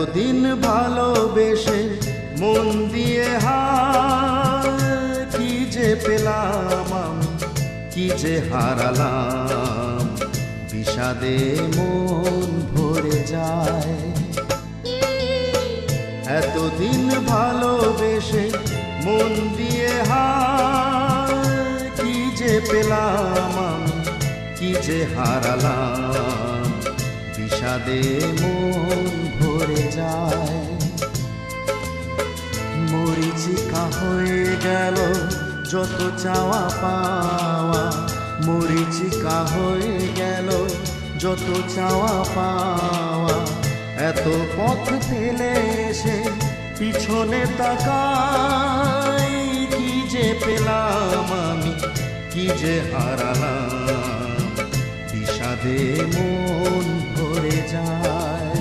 এতদিন ভালোবেসে মন দিয়ে কি যে পেলাম আমি, কি যে হারালাম, বিষাদে মন ভরে যায়। এতদিন ভালোবেসে মন দিয়ে কি যে পেলাম আমি, কি যে হারালাম, বিষাদে মন ভরে যায়। মরীচিকা হয়ে গেল যত চাওয়া পাওয়া, মরীচিকা হয়ে গেল যত চাওয়া পাওয়া। এত পথ ফেলে এসে পিছনে তাকাই, কি যে পেলাম আমি, কি যে হারালাম, বিষাদে মন ভরে যায়।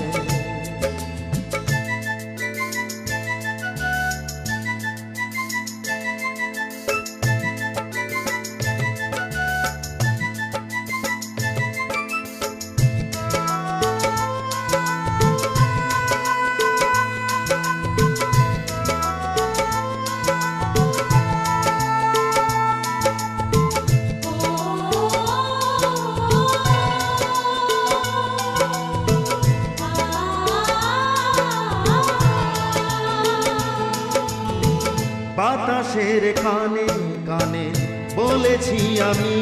বাতাসের কানে কানে বলেছি আমি,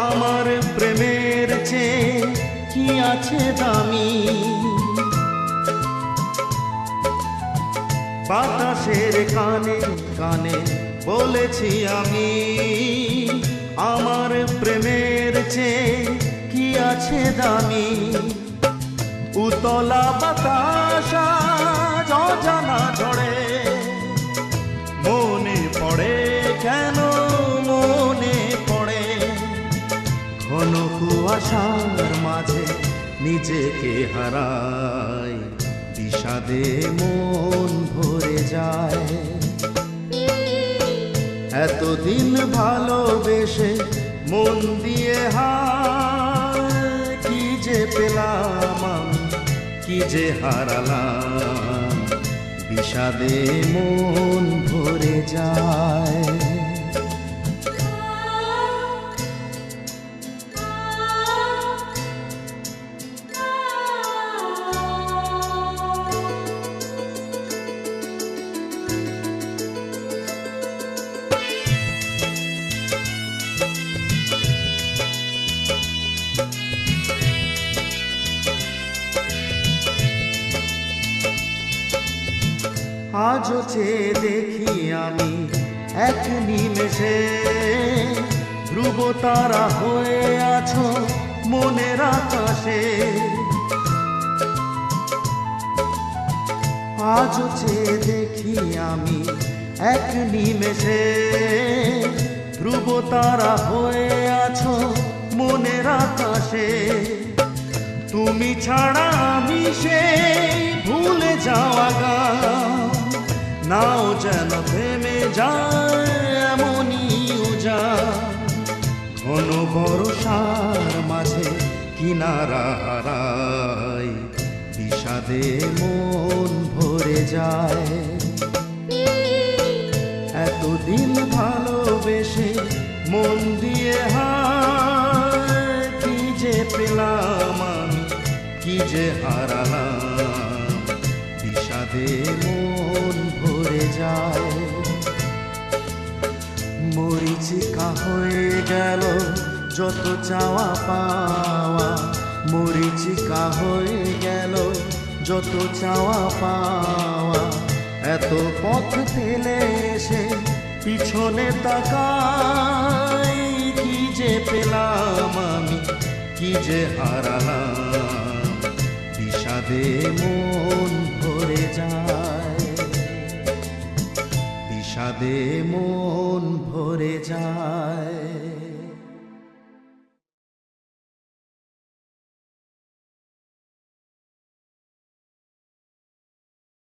আমার প্রেমের চেয়ে কি আছে দামি। বাতাসের কানে কানে বলেছি আমি, আমার প্রেমের চেয়ে কি আছে দামি। উতলা বাতাস অজানা ঝড়ে মনে পড়ে, কেন মনে পড়ে। ঘন কুয়াশার মাঝে নিজেকে হারাই, বিষাদে মন ভরে যায়। এতদিন ভালোবেসে মন দিয়ে কি যে পেলাম আমি, কি যে হারালাম, বিষাদে মন ভরে যায়। আজও চেয়ে দেখি আমি এক নিমেষে, ধ্রুব তারা হয়ে আছো মনের আকাশে। আজও চেয়ে দেখি আমি এক নিমেষে, ধ্রুব তারা হয়ে আছো মনের আকাশে। তুমি ছাড়া আমি সেই ভুলে যাওয়া গান, নাও যেন থেমে যায় এমনই উজান। ঘন বর্ষার মাঝে কিনারা হারাই, বিষাদে মন ভরে যায়। এতদিন ভালোবেসে মন দিয়ে কি যে পেলাম আমি, কি যে হারালাম, বিষাদে মন ভরে যায়। মরীচিকা হয়ে গেল যত চাওয়া পাওয়া, মরীচিকা হয়ে গেল যত চাওয়া পাওয়া। এত পথ ফেলে এসে পিছনে তাকাই, কি যে পেলাম আমি, কি যে হারালাম, বিষাদে মন ভরে যায়। বিষাদে মন ভরে যায়।